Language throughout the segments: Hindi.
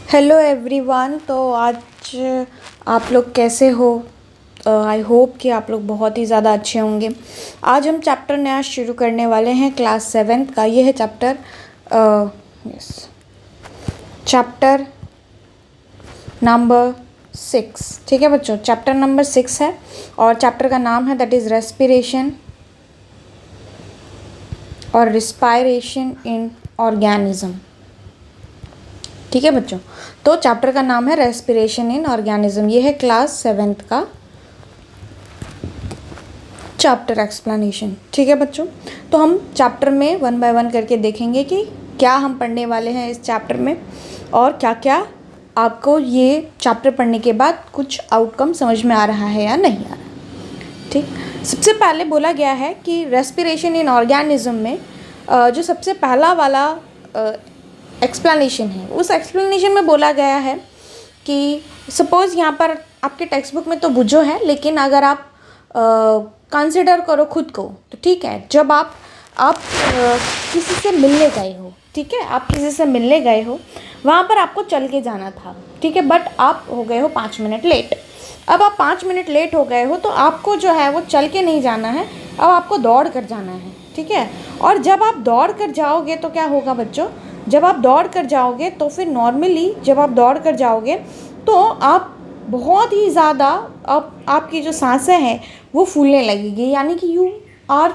Hello everyone. तो आज आप लोग कैसे हो? आई होप कि आप लोग बहुत ही ज़्यादा अच्छे होंगे। आज हम चैप्टर नया शुरू करने वाले हैं क्लास 7th का। ये है चैप्टर यस चैप्टर नंबर 6। ठीक है बच्चों, चैप्टर नंबर 6 है और चैप्टर का नाम है दैट इज़ रेस्पिरेशन और रिस्पायरेशन इन ऑर्गेनिज्म। ठीक है बच्चों, तो चैप्टर का नाम है रेस्पिरेशन इन ऑर्गेनिज्म। ये है क्लास 7th का चैप्टर एक्सप्लेनेशन। ठीक है बच्चों, तो हम चैप्टर में 1 बाय 1 करके देखेंगे कि क्या हम पढ़ने वाले हैं इस चैप्टर में और क्या क्या आपको ये चैप्टर पढ़ने के बाद कुछ आउटकम समझ में आ रहा है या नहीं आ रहा। ठीक, सबसे पहले बोला गया है कि रेस्पिरेशन इन ऑर्गेनिज्म में जो सबसे पहला वाला एक्सप्लेनेशन है, उस एक्सप्लेनेशन में बोला गया है कि सपोज़ यहाँ पर आपके टेक्स्ट बुक में तो बुझो है, लेकिन अगर आप कंसिडर करो खुद को तो ठीक है। जब आप किसी से मिलने गए हो, ठीक है, आप किसी से मिलने गए हो, वहाँ पर आपको चल के जाना था, ठीक है, बट आप हो गए हो 5 मिनट लेट। अब आप 5 मिनट लेट हो गए हो तो आपको जो है वो चल के नहीं जाना है, अब आपको दौड़ कर जाना है। ठीक है, और जब आप दौड़ कर जाओगे तो क्या होगा बच्चों, जब आप दौड़ कर जाओगे तो फिर नॉर्मली जब आप दौड़ कर जाओगे तो आप बहुत ही ज़्यादा आपकी जो सांसें हैं वो फूलने लगेगी, यानी कि यू आर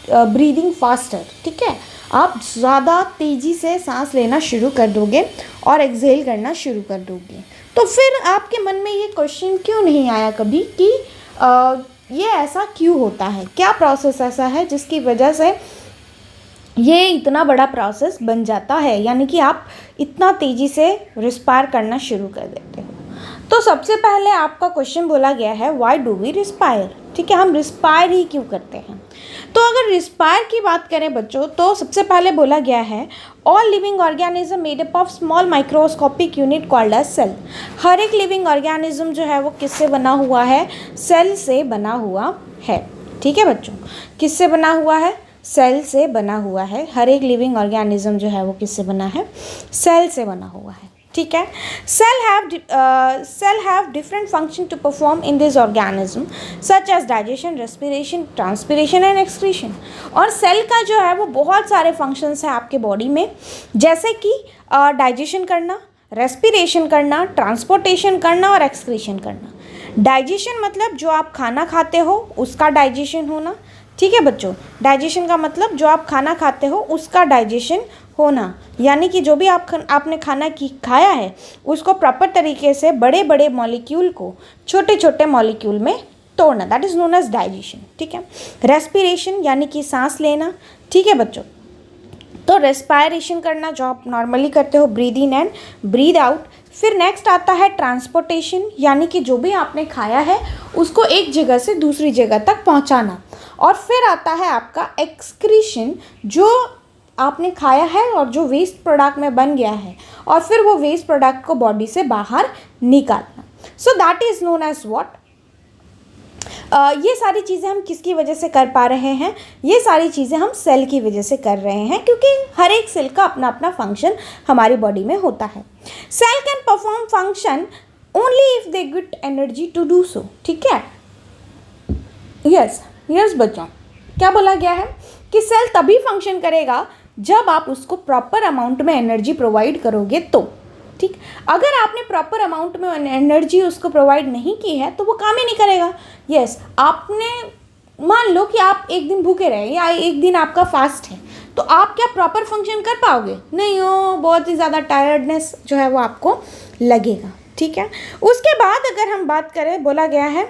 ब्रीदिंग फास्टर। ठीक है, आप ज़्यादा तेज़ी से सांस लेना शुरू कर दोगे और एक्सहेल करना शुरू कर दोगे। तो फिर आपके मन में ये क्वेश्चन क्यों नहीं आया कभी कि ये ऐसा क्यों होता है, क्या प्रोसेस ऐसा है जिसकी वजह से ये इतना बड़ा प्रोसेस बन जाता है, यानी कि आप इतना तेज़ी से रिस्पायर करना शुरू कर देते हो। तो सबसे पहले आपका क्वेश्चन बोला गया है व्हाई डू वी रिस्पायर। ठीक है, हम रिस्पायर ही क्यों करते हैं। तो अगर रिस्पायर की बात करें बच्चों, तो सबसे पहले बोला गया है all living organism made up of small microscopic unit called as cell. हर एक लिविंग ऑर्गेनिज्म जो है वो किससे बना हुआ है, सेल से बना हुआ है। ठीक है बच्चों, किससे बना हुआ है, सेल से बना हुआ है। हर एक लिविंग ऑर्गेनिज्म जो है वो किससे बना है, सेल से बना हुआ है। ठीक है, cell have different function to perform in this organism such as digestion, respiration, transpiration and excretion. और सेल का जो है वो बहुत सारे फंक्शंस हैं आपके बॉडी में, जैसे कि डाइजेशन करना, रेस्पिरेशन करना, ट्रांसपोर्टेशन करना और एक्सक्रीशन करना। डाइजेशन मतलब जो आप खाना खाते हो उसका डाइजेशन होना। ठीक है बच्चों, डाइजेशन का मतलब जो आप खाना खाते हो उसका डाइजेशन होना, यानी कि जो भी आपने खाना खाया है उसको प्रॉपर तरीके से बड़े बड़े मॉलिक्यूल को छोटे छोटे मॉलिक्यूल में तोड़ना, that is known as digestion. ठीक है, रेस्पिरेशन यानी कि सांस लेना। ठीक है बच्चों, तो रेस्पायरेशन करना जो आप नॉर्मली करते हो, breathe in and breathe out. फिर नेक्स्ट आता है ट्रांसपोर्टेशन, यानी कि जो भी आपने खाया है उसको एक जगह से दूसरी जगह तक पहुंचाना। और फिर आता है आपका एक्सक्रीशन, जो आपने खाया है और जो वेस्ट प्रोडक्ट में बन गया है और फिर वो वेस्ट प्रोडक्ट को बॉडी से बाहर निकालना। So that is known as what. ये सारी चीज़ें हम किसकी वजह से कर पा रहे हैं, ये सारी चीज़ें हम सेल की वजह से कर रहे हैं, क्योंकि हर एक सेल का अपना अपना फंक्शन हमारी बॉडी में होता है। Cell can perform function only if they get energy to do so. ठीक है, यस बच्चों, क्या बोला गया है कि सेल तभी फंक्शन करेगा जब आप उसको प्रॉपर अमाउंट में एनर्जी प्रोवाइड करोगे तो। ठीक, अगर आपने प्रॉपर अमाउंट में एनर्जी उसको प्रोवाइड नहीं की है तो वो काम ही नहीं करेगा। यस, आपने मान लो कि आप एक दिन भूखे रहे या एक दिन आपका फास्ट है, तो आप क्या प्रॉपर फंक्शन कर पाओगे, नहीं हो, बहुत ही ज़्यादा टायर्डनेस जो है वो आपको लगेगा। ठीक है, उसके बाद अगर हम बात करें, बोला गया है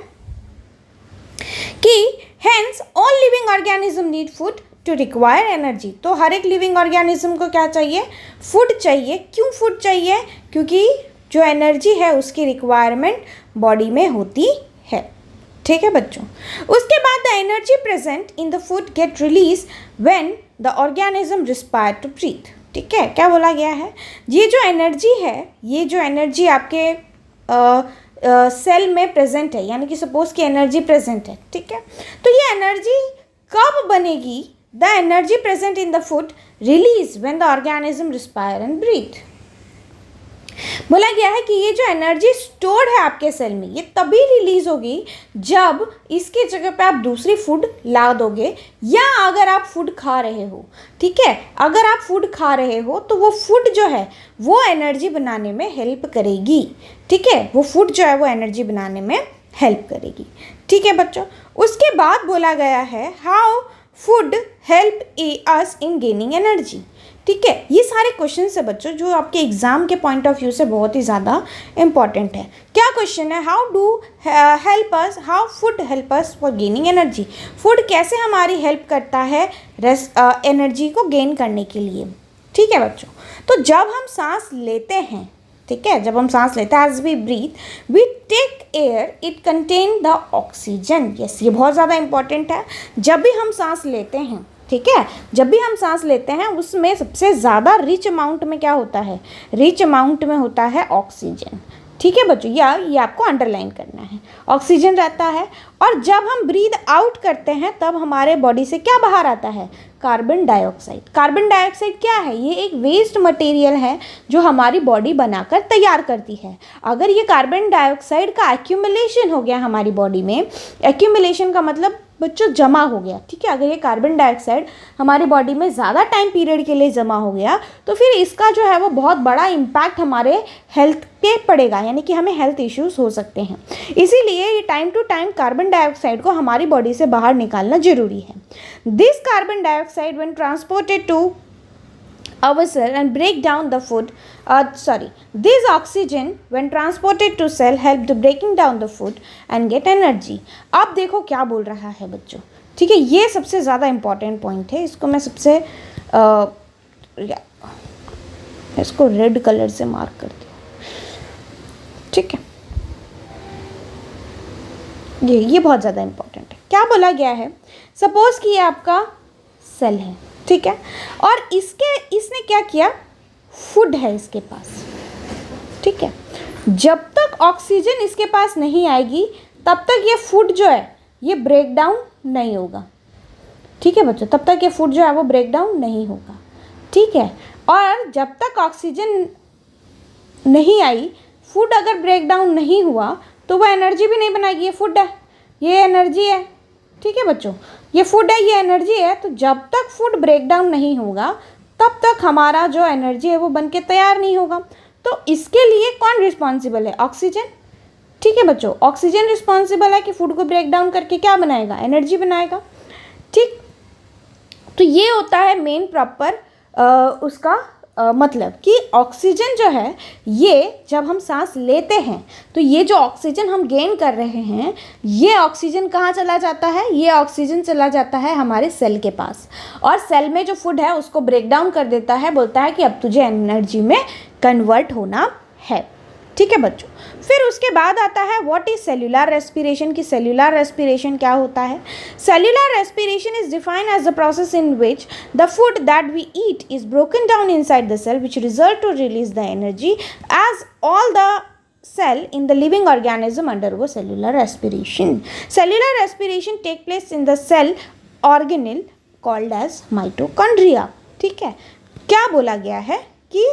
कि hence all living organism need food to require energy. तो हर एक लिविंग ऑर्गेनिज्म को क्या चाहिए, फूड चाहिए। क्यों फूड चाहिए, क्योंकि जो एनर्जी है उसकी रिक्वायरमेंट बॉडी में होती है। ठीक है बच्चों, उसके बाद the energy present in the food get release when the organism respire to breathe. ठीक है, क्या बोला गया है, ये जो एनर्जी है, ये जो एनर्जी आपके सेल में प्रेजेंट है, यानी कि सपोज की एनर्जी प्रेजेंट है। ठीक है, तो ये एनर्जी कब बनेगी, the energy present in the food release when the organism respire and breathe. बोला गया है कि ये जो एनर्जी स्टोर्ड है आपके सेल में, ये तभी रिलीज होगी जब इसकी जगह पे आप दूसरी फूड ला दोगे, या अगर आप फूड खा रहे हो। ठीक है, अगर आप फूड खा रहे हो तो वो फूड जो है वो एनर्जी बनाने में हेल्प करेगी। ठीक है, वो फूड जो है वो एनर्जी बनाने में हेल्प करेगी। ठीक है बच्चों, उसके बाद बोला गया है how food help us in gaining energy. ठीक है, ये सारे क्वेश्चन है बच्चों जो आपके एग्जाम के पॉइंट ऑफ व्यू से बहुत ही ज़्यादा इंपॉर्टेंट है। क्या क्वेश्चन है, how food help us for gaining energy. Food कैसे हमारी हेल्प करता है एनर्जी को गेन करने के लिए। ठीक है बच्चों, तो जब हम सांस लेते हैं, ठीक है, जब हम सांस लेते हैं, as we breathe we take air, it contain the oxygen. Yes, ये बहुत ज़्यादा इंपॉर्टेंट है। जब भी हम सांस लेते हैं, ठीक है, जब भी हम सांस लेते हैं उसमें सबसे ज़्यादा रिच अमाउंट में क्या होता है, रिच अमाउंट में होता है ऑक्सीजन। ठीक है बच्चों, ये आपको अंडरलाइन करना है, ऑक्सीजन रहता है। और जब हम ब्रीद आउट करते हैं तब हमारे बॉडी से क्या बाहर आता है, कार्बन डाइऑक्साइड। कार्बन डाइऑक्साइड क्या है, ये एक वेस्ट मटेरियल है जो हमारी बॉडी बनाकर तैयार करती है। अगर ये कार्बन डाइऑक्साइड का एक्यूमुलेशन हो गया हमारी बॉडी में, एक्यूमुलेशन का मतलब बच्चों जमा हो गया। ठीक है, अगर ये कार्बन डाइऑक्साइड हमारी बॉडी में ज़्यादा टाइम पीरियड के लिए जमा हो गया तो फिर इसका जो है वो बहुत बड़ा इम्पैक्ट हमारे हेल्थ पे पड़ेगा, यानी कि हमें हेल्थ इश्यूज हो सकते हैं। इसीलिए ये time to time carbon dioxide को हमारी बॉडी से बाहर निकालना जरूरी है। This carbon dioxide when transported to our cell and break down the food, this oxygen when transported to cell help to breaking down the food and get energy। अब देखो क्या बोल रहा है बच्चों। ठीक है, ये सबसे ज़्यादा इम्पॉर्टेंट पॉइंट है। इसको मैं सबसे इसको रेड कलर से मार्क करती हूँ। ठीक है, ये बहुत ज़्यादा इम्पॉर्टेंट है। क्या बोला गया है, सपोज कि ये आपका सेल है, ठीक है, और इसने क्या किया, फूड है इसके पास। ठीक है, जब तक ऑक्सीजन इसके पास नहीं आएगी तब तक ये फूड जो है ये ब्रेक डाउन नहीं होगा। ठीक है बच्चों, तब तक ये फूड जो है वो ब्रेक डाउन नहीं होगा। ठीक है, और जब तक ऑक्सीजन नहीं आई, फूड अगर ब्रेक डाउन नहीं हुआ तो वो एनर्जी भी नहीं बनाएगी। ये फूड है, ये एनर्जी है। ठीक है बच्चों, ये फूड है, ये एनर्जी है। तो जब तक फूड ब्रेक डाउन नहीं होगा तब तक हमारा जो एनर्जी है वो बन के तैयार नहीं होगा। तो इसके लिए कौन रिस्पॉन्सिबल है, ऑक्सीजन। ठीक है बच्चों, ऑक्सीजन रिस्पॉन्सिबल है कि फूड को ब्रेक डाउन करके क्या बनाएगा, एनर्जी बनाएगा। ठीक, तो ये होता है मेन प्रॉपर उसका मतलब कि ऑक्सीजन जो है ये जब हम सांस लेते हैं तो ये जो ऑक्सीजन हम गेन कर रहे हैं, ये ऑक्सीजन कहाँ चला जाता है, ये ऑक्सीजन चला जाता है हमारे सेल के पास, और सेल में जो फूड है उसको ब्रेक डाउन कर देता है, बोलता है कि अब तुझे एनर्जी में कन्वर्ट होना है। ठीक है बच्चों, फिर उसके बाद आता है व्हाट इज सेल्यूलर रेस्पिरेशन, की सेल्यूलर रेस्पिरेशन क्या होता है। Cellular respiration is defined as the process in which the food that we eat is broken down inside the cell which result to release the energy as all the cell in the living organism undergo cellular respiration. Cellular respiration take place in the cell organelle called as mitochondria. ठीक है, क्या बोला गया है कि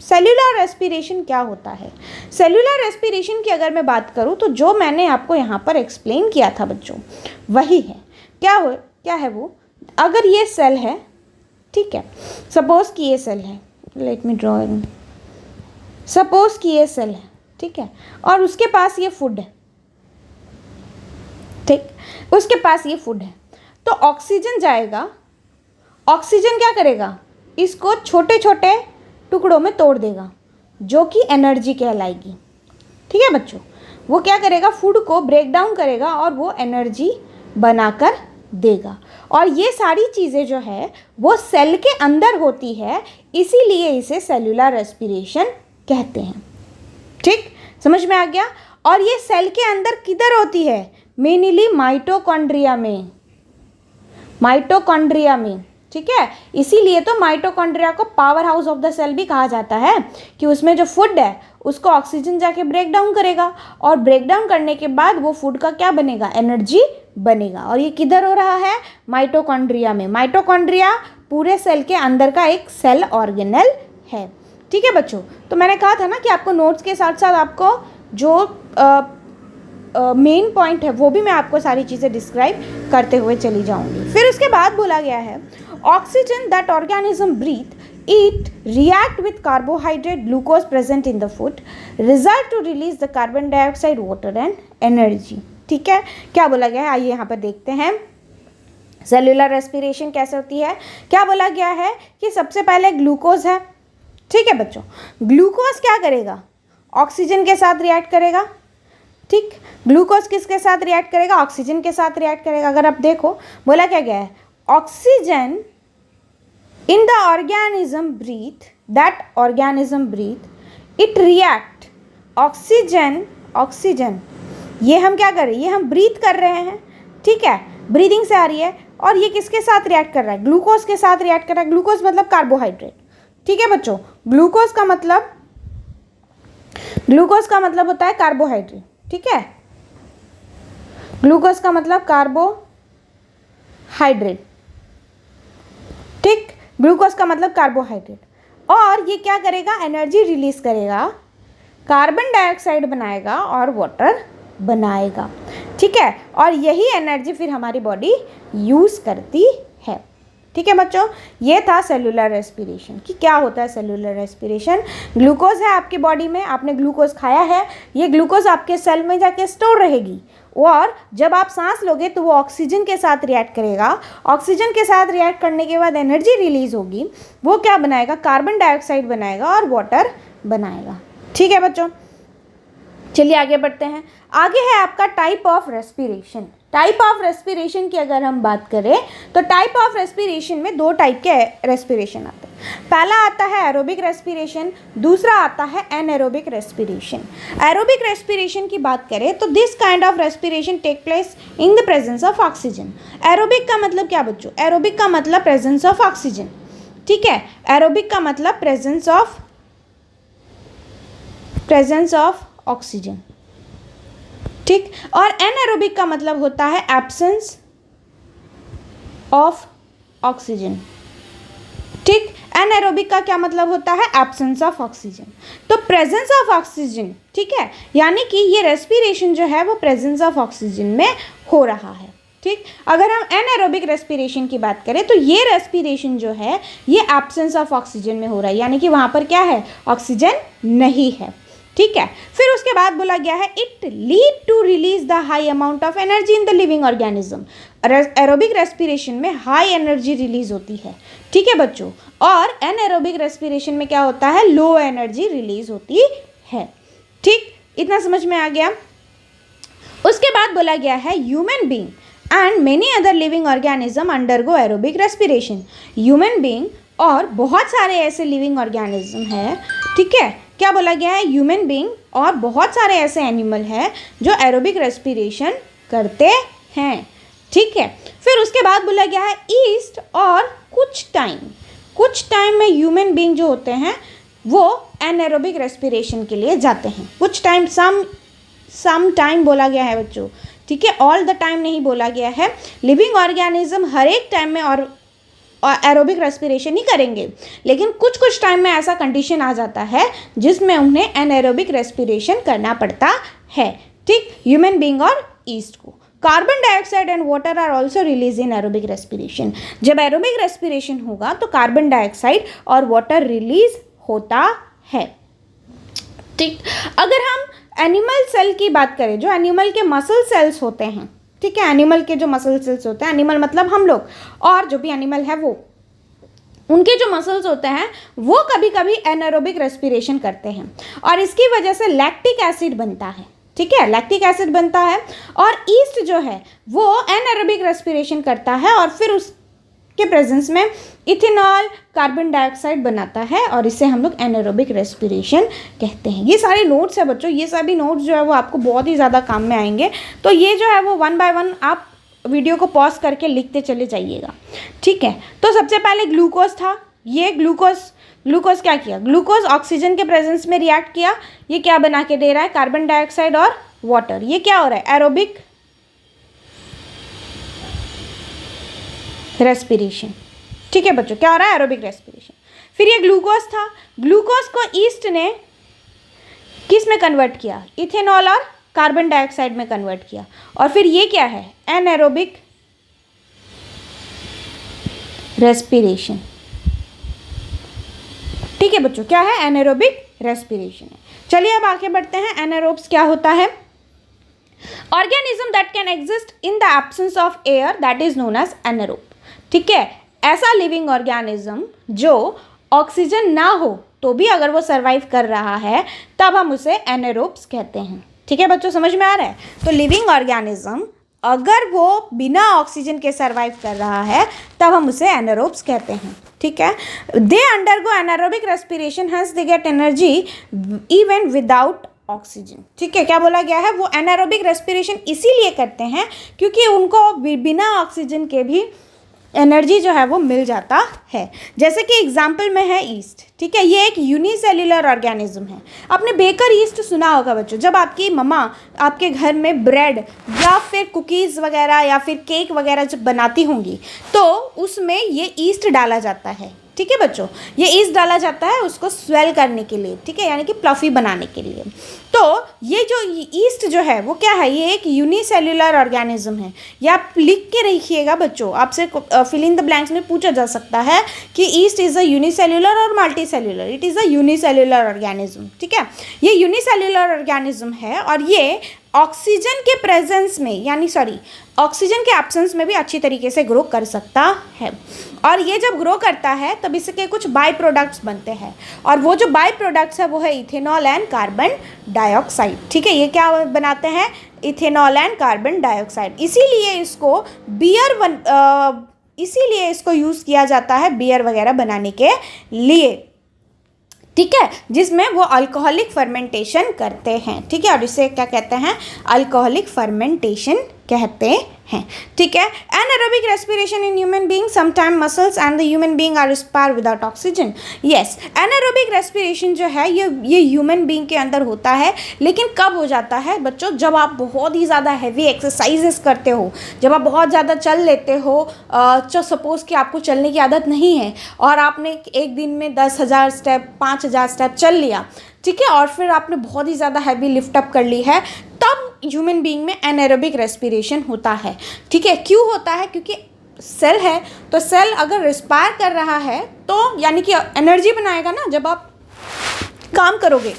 सेल्यूलर रेस्पिरेशन क्या होता है। सेल्यूलर रेस्पिरेशन की अगर मैं बात करूँ तो जो मैंने आपको यहाँ पर एक्सप्लेन किया था बच्चों वही है। क्या है वो, अगर ये सेल है, ठीक है, सपोज कि ये सेल है, लेट मी ड्रॉ, सपोज कि ये सेल है, ठीक है, और उसके पास ये फूड है। ठीक, उसके पास ये फूड है, तो ऑक्सीजन जाएगा, ऑक्सीजन क्या करेगा, इसको छोटे छोटे टुकड़ों में तोड़ देगा जो कि एनर्जी कहलाएगी। ठीक है बच्चों, वो क्या करेगा, फूड को ब्रेक डाउन करेगा और वो एनर्जी बनाकर देगा। और ये सारी चीज़ें जो है वो सेल के अंदर होती है, इसीलिए इसे सेल्यूलर रेस्पिरेशन कहते हैं। ठीक, समझ में आ गया। और ये सेल के अंदर किधर होती है, मेनली माइटोकॉन्ड्रिया में, माइटोकॉन्ड्रिया में। ठीक है, इसीलिए तो माइटोकॉन्ड्रिया को power house of the cell भी कहा जाता है, कि उसमें जो फूड है उसको ऑक्सीजन जाके ब्रेक डाउन करेगा, और ब्रेक डाउन करने के बाद वो फूड का क्या बनेगा, एनर्जी बनेगा। और ये किधर हो रहा है, माइटोकॉन्ड्रिया में। माइटोकॉन्ड्रिया पूरे सेल के अंदर का एक सेल ऑर्गेनल है। ठीक है बच्चों, तो मैंने कहा था ना कि आपको नोट्स के साथ साथ आपको जो मेन पॉइंट है वो भी मैं आपको सारी चीज़ें डिस्क्राइब करते हुए चली जाऊंगी। फिर उसके बाद बोला गया है oxygen that organism breathe eat react with carbohydrate glucose present in the food result to release the carbon dioxide water and energy। ठीक है, क्या बोला गया है आइए यहाँ पर देखते हैं सेल्यूलर रेस्पिरेशन कैसे होती है। क्या बोला गया है कि सबसे पहले ग्लूकोज है, ठीक है बच्चों, ग्लूकोज क्या करेगा, ऑक्सीजन के साथ रिएक्ट करेगा। ठीक, ग्लूकोज किसके साथ रिएक्ट करेगा, ऑक्सीजन के साथ रिएक्ट करेगा। अगर आप देखो बोला क्या गया है, oxygen in the organism breathe, that organism breathe, it react, oxygen ये हम क्या कर रहे हैं, ये हम ब्रीथ कर रहे हैं, ठीक है, ब्रीदिंग से आ रही है, और ये किसके साथ रिएक्ट कर रहा है, ग्लूकोज के साथ रिएक्ट कर रहा है। ग्लूकोज मतलब कार्बोहाइड्रेट, ठीक है बच्चों, ग्लूकोज का मतलब होता है कार्बोहाइड्रेट, ठीक है, ग्लूकोज का मतलब कार्बोहाइड्रेट, ठीक, ग्लूकोज का मतलब कार्बोहाइड्रेट, और ये क्या करेगा, एनर्जी रिलीज करेगा, कार्बन डाइऑक्साइड बनाएगा और वाटर बनाएगा, ठीक है, और यही एनर्जी फिर हमारी बॉडी यूज़ करती है। ठीक है बच्चों, ये था सेलुलर रेस्पिरेशन कि क्या होता है सेलुलर रेस्पिरेशन। ग्लूकोज है आपकी बॉडी में, आपने ग्लूकोज खाया है, ये ग्लूकोज आपके सेल में जाके स्टोर रहेगी, और जब आप सांस लोगे तो वो ऑक्सीजन के साथ रिएक्ट करेगा, ऑक्सीजन के साथ रिएक्ट करने के बाद एनर्जी रिलीज होगी, वो क्या बनाएगा, कार्बन डाइऑक्साइड बनाएगा और वाटर बनाएगा। ठीक है बच्चों, चलिए आगे बढ़ते हैं। आगे है आपका type of respiration. Type of respiration की अगर हम बात करें तो टाइप ऑफ रेस्पिरेशन में दो टाइप के रेस्पिरेशन आते हैं। पहला आता है एरोबिक रेस्पिरेशन, दूसरा आता है एनएरोबिक रेस्पिरेशन। एरोबिक रेस्पिरेशन की बात करें तो this kind of respiration take place in the presence of oxygen. Aerobic का मतलब क्या बच्चों, एरोबिक का मतलब प्रेजेंस ऑफ ऑक्सीजन, ठीक है, एरोबिक का मतलब प्रेजेंस ऑफ ऑक्सीजन, ठीक, और एनएरोबिक का मतलब होता है एब्सेंस ऑफ ऑक्सीजन, ठीक, एनएरोबिक का क्या मतलब होता है, एब्सेंस ऑफ ऑक्सीजन। तो प्रेजेंस ऑफ ऑक्सीजन, ठीक है, यानी कि ये रेस्पिरेशन जो है वो प्रेजेंस ऑफ ऑक्सीजन में हो रहा है, ठीक। अगर हम एनएरोबिक रेस्पिरेशन की बात करें तो ये रेस्पिरेशन जो है ये एब्सेंस ऑफ ऑक्सीजन में हो रहा है, यानी कि वहाँ पर क्या है, ऑक्सीजन नहीं है, ठीक है। फिर उसके बाद बोला गया है it lead to release the high amount of energy in the living organism. Aerobic respiration में हाई एनर्जी रिलीज होती है, ठीक है बच्चों, और एनएरोबिक रेस्पिरेशन में क्या होता है, लो एनर्जी रिलीज होती है, ठीक, इतना समझ में आ गया। उसके बाद बोला गया है human being and many other living organism undergo aerobic respiration. Human being और बहुत सारे ऐसे लिविंग ऑर्गेनिज्म है, ठीक है, क्या बोला गया है, ह्यूमन बीइंग और बहुत सारे ऐसे एनिमल हैं जो एरोबिक रेस्पिरेशन करते हैं, ठीक है। फिर उसके बाद बोला गया है ईस्ट, और कुछ टाइम में ह्यूमन बीइंग जो होते हैं वो एनएरोबिक रेस्पिरेशन के लिए जाते हैं। कुछ टाइम, सम टाइम बोला गया है बच्चों, ठीक है, ऑल द टाइम नहीं बोला गया है। लिविंग ऑर्गेनिज्म हर एक टाइम में और एरोबिक रेस्पिरेशन ही करेंगे, लेकिन कुछ टाइम में ऐसा कंडीशन आ जाता है जिसमें उन्हें एनएरोबिक रेस्पिरेशन करना पड़ता है, ठीक, ह्यूमन बीइंग और ईस्ट को। Carbon dioxide and water are also release in aerobic respiration. जब एरोबिक रेस्पिरेशन होगा तो कार्बन डाइऑक्साइड और वाटर रिलीज होता है, ठीक। अगर हम एनिमल सेल की बात करें, जो एनिमल के मसल सेल्स होते हैं, ठीक है, एनिमल के जो मसल सेल्स होते हैं, एनिमल मतलब हम लोग, और जो भी एनिमल है वो, उनके जो मसल्स होते हैं वो कभी कभी एनारोबिक रेस्पिरेशन करते हैं, और इसकी वजह से लैक्टिक एसिड बनता है, ठीक है, लैक्टिक एसिड बनता है, और ईस्ट जो है वो एनारोबिक रेस्पिरेशन करता है, और फिर उसके प्रेजेंस में इथेनॉल, कार्बन डाइऑक्साइड बनाता है, और इसे हम लोग एनारोबिक रेस्पिरेशन कहते हैं। ये सारे नोट्स है बच्चों, ये सभी नोट्स जो है वो आपको बहुत ही ज़्यादा काम में आएंगे, तो ये जो है वो 1 बाय 1 आप वीडियो को पॉज करके लिखते चले जाइएगा, ठीक है। तो सबसे पहले ग्लूकोज था, ये ग्लूकोज क्या किया, ग्लूकोज ऑक्सीजन के प्रेजेंस में रिएक्ट किया, ये क्या बना के दे रहा है, कार्बन डाइऑक्साइड और वाटर। ये क्या हो रहा है, एरोबिक रेस्पिरेशन, ठीक है बच्चों, क्या हो रहा है, एरोबिक रेस्पिरेशन। फिर ये ग्लूकोज था, ग्लूकोज को ईस्ट ने किस में कन्वर्ट किया, इथेनॉल और कार्बन डाइऑक्साइड में कन्वर्ट किया। और फिर ये क्या है, एनारोबिक रेस्पिरेशन। ठीक है बच्चों, क्या है, एनारोबिक रेस्पिरेशन है। चलिए अब आगे बढ़ते हैं, एनारोब्स क्या होता है। Organism that can exist in the absence of air that is known as anaerobe. ठीक है, ऐसा लिविंग ऑर्गेनिज्म जो ऑक्सीजन ना हो तो भी अगर वो सर्वाइव कर रहा है तब हम उसे एनारोब्स कहते हैं। ठीक है बच्चों, समझ में आ रहा है। तो लिविंग ऑर्गेनिज्म अगर वो बिना ऑक्सीजन के सर्वाइव कर रहा है तब हम उसे एनारोब्स कहते हैं। ठीक है, they undergo anaerobic respiration hence they get energy even without oxygen. ठीक है, क्या बोला गया है, वो एनारोबिक रेस्पिरेशन इसीलिए करते हैं क्योंकि उनको बिना ऑक्सीजन के भी एनर्जी जो है वो मिल जाता है। जैसे कि एग्जाम्पल में है ईस्ट। ठीक है, ये एक यूनिसेल्युलर ऑर्गेनिज्म है। आपने बेकर ईस्ट सुना होगा बच्चों, जब आपकी मम्मा आपके घर में ब्रेड या फिर कुकीज़ वगैरह या फिर केक वगैरह जब बनाती होंगी तो उसमें ये ईस्ट डाला जाता है। ठीक है बच्चों, ये ईस्ट डाला जाता है उसको स्वेल करने के लिए। ठीक है, यानी कि प्लफी बनाने के लिए। तो ये जो ईस्ट जो है वो क्या है, ये एक यूनिसेल्युलर ऑर्गेनिज्म है। या आप लिख के रखिएगा बच्चों, आपसे फिल इन द ब्लैंक्स में पूछा जा सकता है कि ईस्ट इज़ अ यूनिसेल्युलर और multicellular. It is a unicellular organism. ठीक है, ये यूनिसेल्युलर ऑर्गेनिज्म है और ये ऑक्सीजन के प्रेजेंस में यानी ऑक्सीजन के एब्सेंस में भी अच्छी तरीके से ग्रो कर सकता है। और ये जब ग्रो करता है तब इसके कुछ बाई प्रोडक्ट्स बनते हैं और वो जो बाई प्रोडक्ट्स है वो है इथेनॉल एंड कार्बन डाइऑक्साइड। ठीक है, ये क्या बनाते हैं, इथेनॉल एंड कार्बन डाइऑक्साइड। इसीलिए इसको यूज़ किया जाता है बियर वगैरह बनाने के लिए। ठीक है, जिसमें वो अल्कोहलिक फर्मेंटेशन करते हैं। ठीक है, और इसे क्या कहते हैं, अल्कोहलिक फर्मेंटेशन कहते हैं। ठीक है, anaerobic respiration in human being sometime muscles and the human being are respire without oxygen. Yes, anaerobic respiration जो है ये ह्यूमन बीइंग के अंदर होता है, लेकिन कब हो जाता है बच्चों, जब आप बहुत ही ज़्यादा हैवी एक्सरसाइजेस करते हो, जब आप बहुत ज़्यादा चल लेते हो। जो सपोज़ कि आपको चलने की आदत नहीं है और आपने एक दिन में 10,000 स्टेप 5,000 स्टेप चल लिया। ठीक है, और फिर आपने बहुत ही ज़्यादा हैवी लिफ्ट अप कर ली है, तब ह्यूमन बीइंग में एनारोबिक रेस्पिरेशन होता है। ठीक है, क्यों होता है, क्योंकि सेल है तो सेल अगर रिस्पायर कर रहा है तो यानी कि एनर्जी बनाएगा ना। जब आप काम करोगे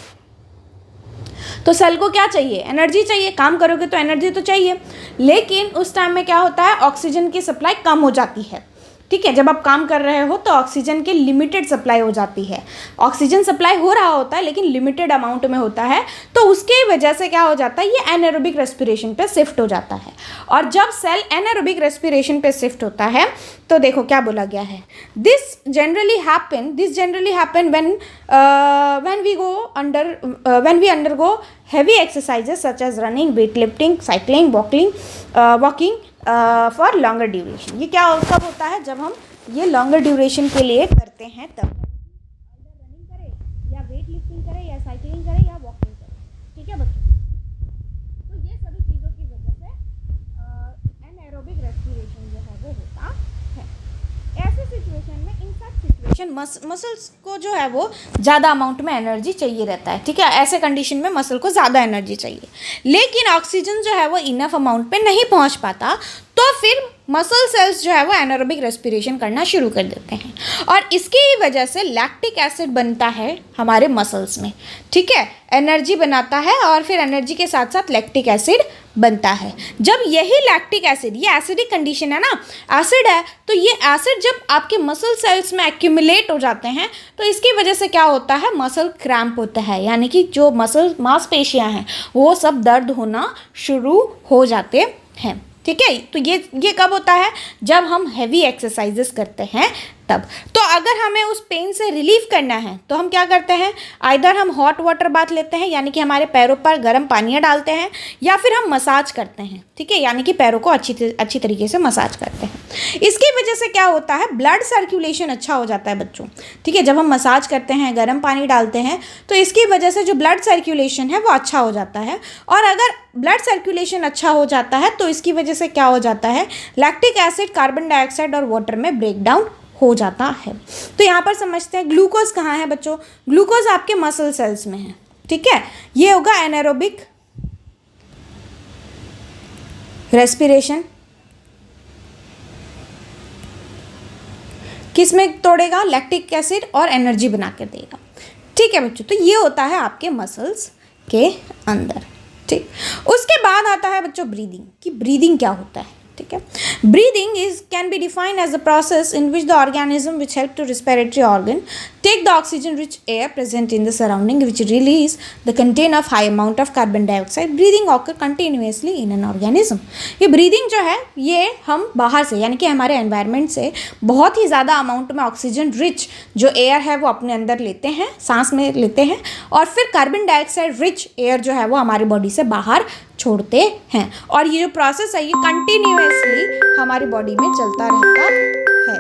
तो सेल को क्या चाहिए, एनर्जी चाहिए। काम करोगे तो एनर्जी तो चाहिए, लेकिन उस टाइम में क्या होता है, ऑक्सीजन की सप्लाई कम हो जाती है। ठीक है, जब आप काम कर रहे हो तो ऑक्सीजन की लिमिटेड सप्लाई हो जाती है। ऑक्सीजन सप्लाई हो रहा होता है लेकिन लिमिटेड अमाउंट में होता है, तो उसके वजह से क्या हो जाता है, ये एनारोबिक रेस्पिरेशन पे शिफ्ट हो जाता है। और जब सेल एनारोबिक रेस्पिरेशन पे शिफ्ट होता है तो देखो क्या बोला गया है, this generally happen when we undergo heavy exercises such as running, weightlifting, cycling, walking for longer duration. ये क्या कब होता है, जब हम ये लॉन्गर ड्यूरेशन के लिए करते हैं तब। रनिंग करें या वेट लिफ्टिंग करें या साइकिलिंग करें या वॉकिंग करें। ठीक है बच्चों, तो ये सभी चीज़ों की वजह से एनारोबिक रेस्पिरेशन जो है वो होता है। ऐसे सिचुएशन में, इन सब सिचुएशन मसल्स को जो है वो ज़्यादा अमाउंट में एनर्जी चाहिए रहता है। ठीक है, ऐसे कंडीशन में मसल को ज़्यादा एनर्जी चाहिए, लेकिन ऑक्सीजन जो है वो इनफ अमाउंट पे नहीं पहुंच पाता, तो फिर मसल सेल्स जो है वो एनारोबिक रेस्पिरेशन करना शुरू कर देते हैं और इसकी वजह से लैक्टिक एसिड बनता है हमारे मसल्स में। ठीक है, एनर्जी बनाता है और फिर एनर्जी के साथ साथ लैक्टिक एसिड बनता है। जब यही लैक्टिक एसिड, ये एसिडिक कंडीशन है ना, एसिड है, तो ये एसिड जब आपके मसल सेल्स में एक्यूमुलेट हो जाते हैं तो इसकी वजह से क्या होता है, मसल क्रैम्प होता है, यानी कि जो मसल मांसपेशियां हैं वो सब दर्द होना शुरू हो जाते हैं। ठीक है, तो ये कब होता है, जब हम हैवी एक्सरसाइजेस करते हैं तब। तो अगर हमें उस पेन से रिलीफ करना है तो हम क्या करते हैं, आइदर हम हॉट वाटर बाथ लेते हैं यानी कि हमारे पैरों पर गर्म पानियाँ डालते हैं, या फिर हम मसाज करते हैं। ठीक है, यानी कि पैरों को अच्छी तरीके से मसाज करते हैं। इसकी वजह से क्या होता है, ब्लड सर्कुलेशन अच्छा हो जाता है बच्चों। ठीक है, जब हम मसाज करते हैं, गर्म पानी डालते हैं, तो इसकी वजह से जो ब्लड सर्कुलेशन है वो अच्छा हो जाता है। और अगर ब्लड सर्कुलेशन अच्छा हो जाता है तो इसकी वजह से क्या हो जाता है, लैक्टिक एसिड कार्बन डाइऑक्साइड और वाटर में ब्रेक डाउन हो जाता है। तो यहाँ पर समझते हैं ग्लूकोज कहाँ है बच्चों, ग्लूकोज आपके मसल सेल्स में है, ठीक है। ये होगा एनारोबिक रेस्पिरेशन, किस में तोड़ेगा, लैक्टिक एसिड और एनर्जी बना कर देगा, ठीक है बच्चों। तो ये होता है आपके मसल्स के अंदर, ठीक। उसके बाद आता है बच्चों ब्रीदिंग, कि ब्रीदिंग क्या होता है, ठीक है। Breathing can be defined as a process in which the organism which help to respiratory organ take the oxygen rich air present in the surrounding which release the contain of high amount of carbon dioxide. Breathing occur continuously in an organism. ये breathing जो है ये हम बाहर से यानी कि हमारे environment से बहुत ही ज़्यादा अमाउंट में ऑक्सीजन रिच जो एयर है वो अपने अंदर लेते हैं, सांस में लेते हैं, और फिर कार्बन डाइऑक्साइड रिच एयर जो है वो हमारी बॉडी से बाहर छोड़ते हैं। और ये जो प्रोसेस है ये कंटिन्यूसली हमारी बॉडी में चलता रहता है।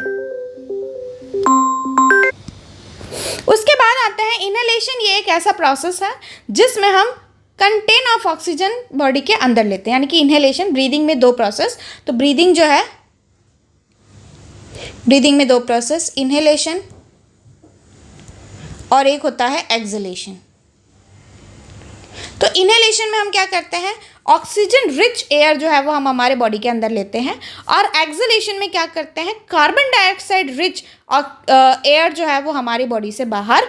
उसके बाद आता है इनहेलेशन। ये एक ऐसा प्रोसेस है जिसमें हम कंटेन ऑफ ऑक्सीजन बॉडी के अंदर लेते हैं, यानी कि इनहेलेशन। ब्रीदिंग में दो प्रोसेस, तो ब्रीदिंग जो है ब्रीदिंग में दो प्रोसेस, इनहेलेशन और एक होता है एक्सहेलेशन। तो इनहेलेशन में हम क्या करते हैं, ऑक्सीजन रिच एयर जो है वो हम हमारे बॉडी के अंदर लेते हैं, और एक्सहेलेशन में क्या करते हैं, कार्बन डाइऑक्साइड रिच एयर जो है वो हमारी बॉडी से बाहर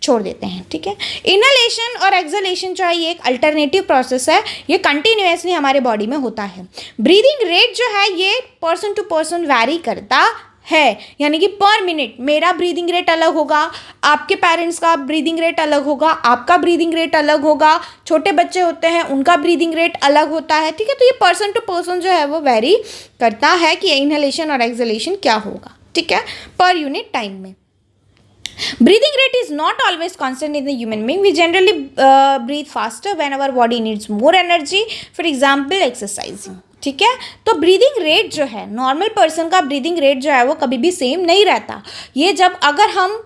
छोड़ देते हैं, ठीक है। इनहेलेशन और एक्सहेलेशन जो है ये एक अल्टरनेटिव प्रोसेस है, ये कंटिन्यूसली हमारे बॉडी में होता है। ब्रीदिंग रेट जो है ये पर्सन टू पर्सन वैरी करता है, यानी कि पर मिनट मेरा ब्रीदिंग रेट अलग होगा, आपके पेरेंट्स का ब्रीदिंग रेट अलग होगा, आपका ब्रीदिंग रेट अलग होगा, छोटे बच्चे होते हैं उनका ब्रीदिंग रेट अलग होता है, ठीक है। तो ये पर्सन टू पर्सन जो है वो वेरी करता है कि इनहेलेशन और एक्सहेलेशन क्या होगा, ठीक है, पर यूनिट टाइम में। Breathing rate is not always constant in the human being. We generally breathe faster when our body needs more energy. For example, exercising. ठीक है, तो ब्रीदिंग रेट जो है नॉर्मल पर्सन का ब्रीदिंग रेट जो है वो कभी भी सेम नहीं रहता। ये जब अगर हम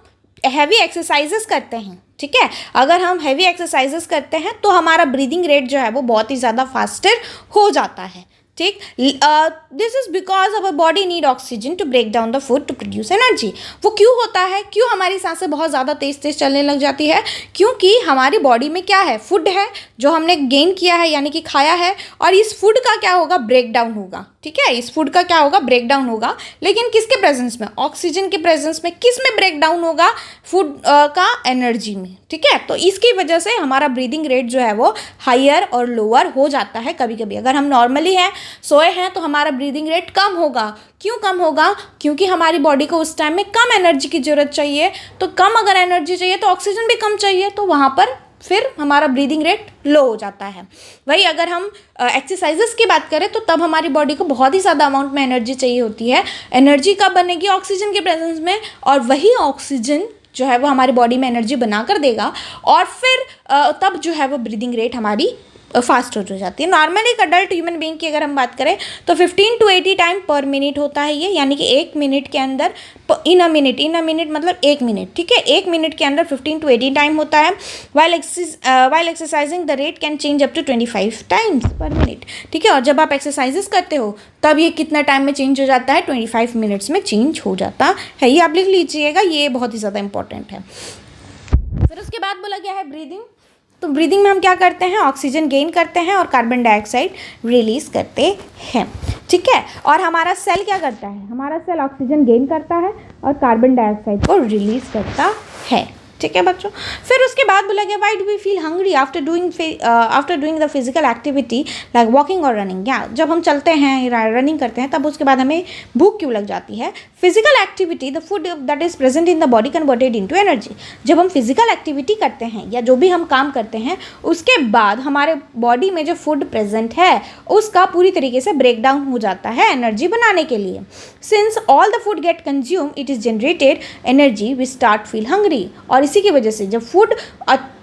हैवी एक्सरसाइजेस करते हैं, ठीक है, अगर हम हैवी एक्सरसाइजेस करते हैं तो हमारा ब्रीदिंग रेट जो है वो बहुत ही ज़्यादा फास्टर हो जाता है, ठीक। This is because our body need oxygen to break down the food to produce energy. वो क्यों होता है, क्यों हमारी सांसें बहुत ज़्यादा तेज़ तेज़ चलने लग जाती है, क्योंकि हमारी बॉडी में क्या है, फूड है जो हमने गेन किया है यानी कि खाया है, और इस फूड का क्या होगा, ब्रेक डाउन होगा, ठीक है। इस फूड का क्या होगा, ब्रेक डाउन होगा, लेकिन किसके प्रेजेंस में, ऑक्सीजन के प्रेजेंस में। किस में ब्रेक डाउन होगा, फूड का एनर्जी में, ठीक है। तो इसकी वजह से हमारा ब्रीदिंग रेट जो है वो हायर और लोअर हो जाता है कभी कभी। अगर हम नॉर्मली हैं, सोए हैं, तो हमारा ब्रीदिंग रेट कम होगा। क्यों कम होगा, क्योंकि हमारी बॉडी को उस टाइम में कम एनर्जी की ज़रूरत चाहिए, तो कम अगर एनर्जी चाहिए तो ऑक्सीजन भी कम चाहिए, तो वहाँ पर फिर हमारा ब्रीदिंग रेट लो हो जाता है। वही अगर हम एक्सरसाइजेस की बात करें तो तब हमारी बॉडी को बहुत ही ज़्यादा अमाउंट में एनर्जी चाहिए होती है। एनर्जी कब बनेगी, ऑक्सीजन के प्रेजेंस में, और वही ऑक्सीजन जो है वो हमारी बॉडी में एनर्जी बना कर देगा, और फिर तब जो है वो ब्रीदिंग रेट हमारी फास्ट हो जाती है। नॉर्मली एक अडल्ट ह्यूमन बीइंग की अगर हम बात करें तो 15 to 80 टाइम पर मिनट होता है ये, यानी कि एक मिनट के अंदर, इन अ मिनट मतलब एक मिनट, ठीक है, एक मिनट के अंदर 15 to 80 टाइम होता है। While exercising the rate can change up to 25 times per minute, ठीक है। और जब आप एक्सरसाइजेस करते हो तब ये कितना टाइम में चेंज हो जाता है, 25 मिनट्स में चेंज हो जाता है। ये आप लिख लीजिएगा, ये बहुत ही ज़्यादा इंपॉर्टेंट है। फिर उसके बाद बोला गया है ब्रीदिंग। तो ब्रीदिंग में हम क्या करते हैं, ऑक्सीजन गेन करते हैं और कार्बन डाइऑक्साइड रिलीज़ करते हैं, ठीक है। और हमारा सेल क्या करता है, हमारा सेल ऑक्सीजन गेन करता है और कार्बन डाइऑक्साइड को रिलीज़ करता है, ठीक है बच्चों। फिर उसके बाद बोला गया why do we feel hungry after doing the physical activity like walking और रनिंग। या जब हम चलते हैं, रनिंग करते हैं, तब उसके बाद हमें भूख क्यों लग जाती है। Physical activity, the food that is present in the body converted into energy. जब हम फिजिकल एक्टिविटी करते हैं या जो भी हम काम करते हैं, उसके बाद हमारे बॉडी में जो फूड प्रेजेंट है उसका पूरी तरीके से ब्रेक डाउन हो जाता है एनर्जी बनाने के लिए। Since all the food get consume it is generated energy we start feel hungry. और इसी की वजह से जब फूड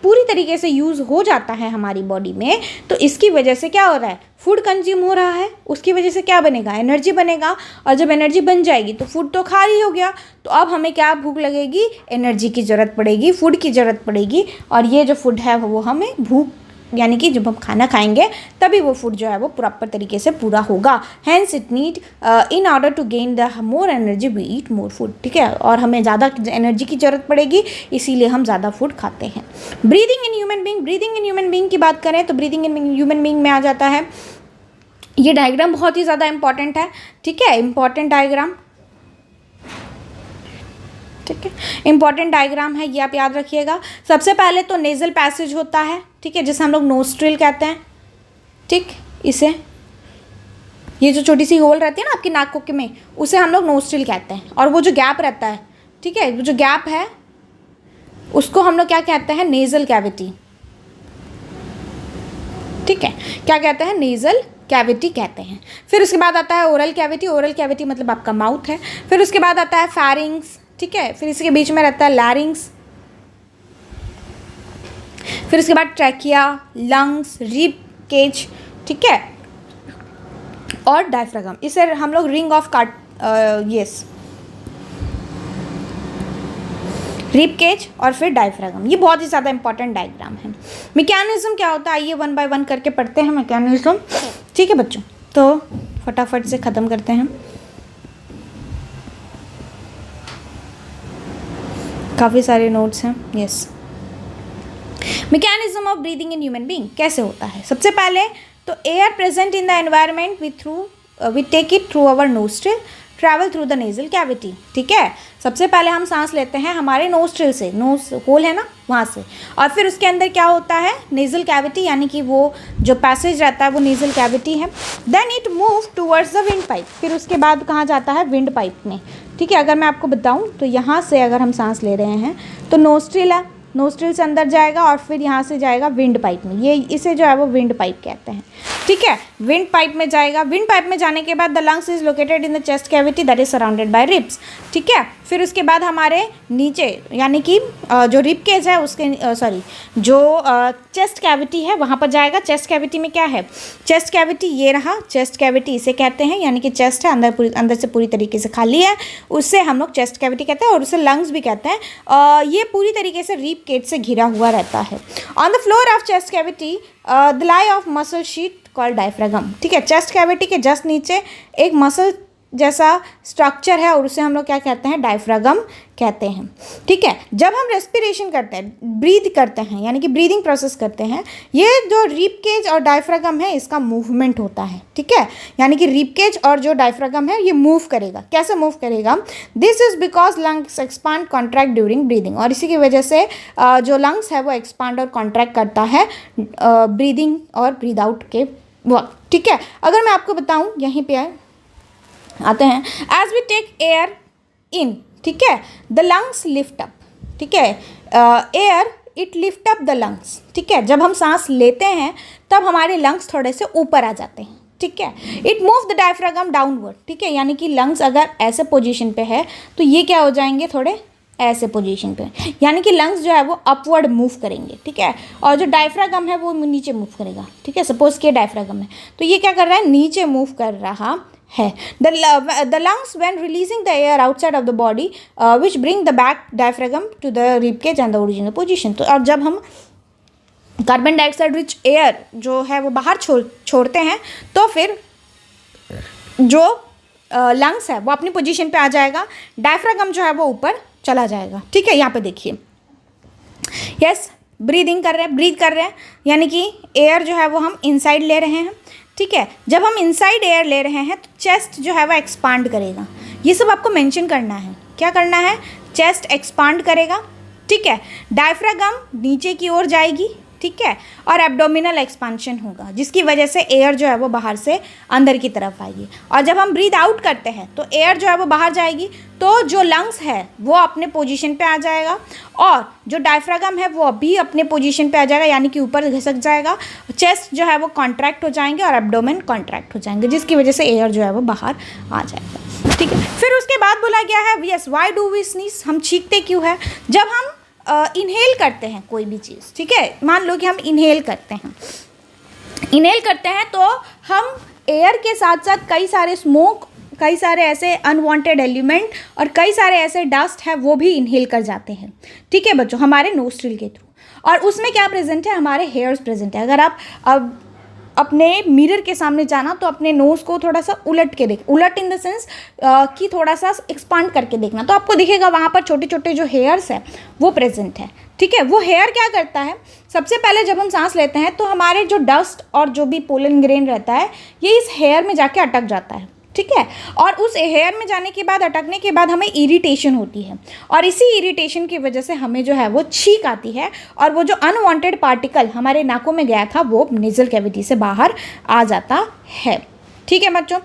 पूरी तरीके से यूज़ हो जाता है हमारी बॉडी में, तो इसकी वजह से क्या हो रहा है, फूड कंज्यूम हो रहा है, उसकी वजह से क्या बनेगा, एनर्जी बनेगा। और जब एनर्जी बन जाएगी तो फूड तो खा ही हो गया, तो अब हमें क्या भूख लगेगी, एनर्जी की ज़रूरत पड़ेगी, फूड की ज़रूरत पड़ेगी, और ये जो फूड है वो हमें भूख यानी कि जब हम खाना खाएंगे तभी वो फूड जो है वो प्रॉपर तरीके से पूरा होगा। Hence it need in order to gain the more energy we eat more food, ठीक है, और हमें ज़्यादा एनर्जी की ज़रूरत पड़ेगी, इसीलिए हम ज़्यादा फूड खाते हैं। Breathing in human being, breathing in human being की बात करें तो ब्रीदिंग इन ह्यूमन बीइंग में आ जाता है, ये डायग्राम बहुत ही ज़्यादा इंपॉर्टेंट है, ठीक है, इंपॉर्टेंट डायग्राम, ठीक है, इंपॉर्टेंट डायग्राम है, ये आप याद रखिएगा। सबसे पहले तो नेजल पैसेज होता है, ठीक है, जिसे हम लोग नोस्ट्रिल कहते हैं, ठीक, इसे ये जो छोटी सी होल रहती है ना आपकी नाक में, उसे हम लोग नोस्ट्रिल कहते हैं। और वो जो गैप रहता है, ठीक है, वो जो गैप है उसको हम लोग क्या कहते हैं, नेजल कैविटी, ठीक है, क्या कहते हैं, नेजल कैविटी कहते हैं। फिर उसके बाद आता है ओरल कैविटी, ओरल कैविटी मतलब आपका माउथ है। फिर उसके बाद आता है फैरिंग्स, ठीक है, फिर इसके बीच में रहता है लैरिंग्स, फिर उसके बाद ट्रैकिया, लंग्स, रिब केज, ठीक है, और डायफ्रागम, इसे हम लोग ring of yes, rib cage और फिर डायफ्रागम, ये बहुत ही ज़्यादा इंपॉर्टेंट डायग्राम है। मैकेनिज्म क्या होता है, आइए वन बाय वन करके पढ़ते हैं मैकेनिज्म, ठीक है बच्चों, तो फटाफट से ख़त्म करते हैं, काफ़ी सारे नोट्स हैं। Yes, mechanism of breathing in human being कैसे होता है। सबसे पहले तो air present in the environment we take it through our nostril, travel through the nasal cavity, ठीक है। सबसे पहले हम सांस लेते हैं हमारे नोस्ट्रिल से, नोज होल है ना वहाँ से, और फिर उसके अंदर क्या होता है, नेजल कैविटी, यानी कि वो जो पैसेज रहता है वो नेजल कैविटी है। Then it move towards the wind pipe, फिर उसके बाद कहाँ जाता है, विंड पाइप में, ठीक है। अगर मैं आपको बताऊँ तो यहाँ से अगर हम सांस ले रहे हैं तो नोस्ट्रिल है, नोस्ट्रिल से अंदर जाएगा और फिर यहाँ से जाएगा विंड पाइप में, ये इसे जो है वो विंड पाइप कहते हैं, ठीक है। विंड पाइप में जाएगा, विंड पाइप में जाने के बाद the lungs is located in the chest cavity that is surrounded by ribs, ठीक है। फिर उसके बाद हमारे नीचे यानी कि जो रिब केज है उसके जो चेस्ट कैविटी है वहाँ पर जाएगा। चेस्ट कैविटी में क्या है, चेस्ट कैविटी ये रहा, चेस्ट कैविटी इसे कहते हैं, यानी कि चेस्ट है अंदर से पूरी तरीके से खाली है, उससे हम लोग चेस्ट कैविटी कहते हैं, और उसे लंग्स भी कहते हैं। ये पूरी तरीके से रिब केज से घिरा हुआ रहता है। On the floor of chest cavity the lie of muscle sheet called diaphragm, ठीक है। चेस्ट कैविटी के जस्ट नीचे एक मसल जैसा स्ट्रक्चर है और उसे हम लोग क्या कहते हैं, डायफ्रागम कहते हैं, ठीक है। जब हम रेस्पिरेशन करते हैं, ब्रीथ करते हैं, यानी कि ब्रीदिंग प्रोसेस करते हैं, ये जो रिब केज और डायफ्रागम है इसका मूवमेंट होता है, ठीक है। यानी कि रिब केज और जो डायफ्रागम है ये मूव करेगा। कैसे मूव करेगा, this is because lungs expand contract during breathing, और इसी की वजह से जो लंग्स है वो एक्सपांड और कॉन्ट्रैक्ट करता है ब्रीदिंग और ब्रीद आउट के वक्त, ठीक है। अगर मैं आपको बताऊँ यहीं पे आते हैं, as we take air in, ठीक है, द लंग्स लिफ्ट अप, ठीक है, air it lift up the lungs, ठीक है। जब हम सांस लेते हैं तब हमारे लंग्स थोड़े से ऊपर आ जाते हैं, ठीक है। It move the diaphragm downward, ठीक है, यानी कि लंग्स अगर ऐसे पोजीशन पे है तो ये क्या हो जाएंगे, थोड़े ऐसे पोजीशन पे, यानी कि लंग्स जो है वो अपवर्ड मूव करेंगे, ठीक है, और जो डायफ्रागम है वो नीचे मूव करेगा, ठीक है। सपोज कि डायफ्रागम है तो ये क्या कर रहा है, नीचे मूव कर रहा है। The lungs when releasing the air outside of the body which bring the back diaphragm to the rib cage and the original position। तो और जब हम कार्बन डाइऑक्साइड रिच एयर जो है वो बाहर छोड़ते हैं तो फिर जो लंग्स है वो अपनी पोजीशन पे आ जाएगा, डायफ्रागम जो है वो ऊपर चला जाएगा, ठीक है। यहाँ पे देखिए, यस, ब्रीदिंग कर रहे हैं, ब्रीथ कर रहे हैं, यानी कि एयर जो है वो हम इनसाइड ले रहे हैं, ठीक है। जब हम इनसाइड एयर ले रहे हैं तो चेस्ट जो है वो एक्सपांड करेगा, ये सब आपको मेंशन करना है। क्या करना है, चेस्ट एक्सपांड करेगा, ठीक है। डायफ्रागम नीचे की ओर जाएगी, ठीक है, और एब्डोमिनल एक्सपांशन होगा जिसकी वजह से एयर जो है वो बाहर से अंदर की तरफ आएगी। और जब हम ब्रीथ आउट करते हैं तो एयर जो है वो बाहर जाएगी, तो जो लंग्स है वो अपने पोजीशन पे आ जाएगा और जो डायफ्रागम है वो अभी अपने पोजीशन पे आ जाएगा, यानी कि ऊपर घिसक जाएगा। चेस्ट जो है वो कॉन्ट्रैक्ट हो जाएंगे और एब्डोमेन कॉन्ट्रैक्ट हो जाएंगे, जिसकी वजह से एयर जो है वो बाहर आ जाएगा, ठीक है। फिर उसके बाद बोला गया है, yes, why do we sneeze, हम छींकते क्यों है। जब हम इनहेल करते हैं कोई भी चीज़, ठीक है, मान लो कि हम इनहेल करते हैं तो हम एयर के साथ साथ कई सारे स्मोक, कई सारे ऐसे अनवांटेड एलिमेंट और कई सारे ऐसे डस्ट है वो भी इनहेल कर जाते हैं, ठीक है बच्चों, हमारे नोस्ट्रिल के थ्रू। और उसमें क्या प्रेजेंट है, हमारे हेयर्स प्रेजेंट है। अगर आप अब अपने मिरर के सामने जाना तो अपने नोज़ को थोड़ा सा उलट के देख, उलट इन द सेंस कि थोड़ा सा एक्सपांड करके देखना, तो आपको दिखेगा वहाँ पर छोटे छोटे जो हेयर्स है वो प्रेजेंट है। ठीक है, वो हेयर क्या करता है, सबसे पहले जब हम सांस लेते हैं तो हमारे जो डस्ट और जो भी पोलन ग्रेन रहता है ये इस हेयर में जाके अटक जाता है। ठीक है, और उस हेयर में जाने के बाद, अटकने के बाद हमें इरिटेशन होती है, और इसी इरिटेशन की वजह से हमें जो है वो छींक आती है, और वो जो अनवांटेड पार्टिकल हमारे नाकों में गया था वो नेज़ल कैविटी से बाहर आ जाता है। ठीक है बच्चों,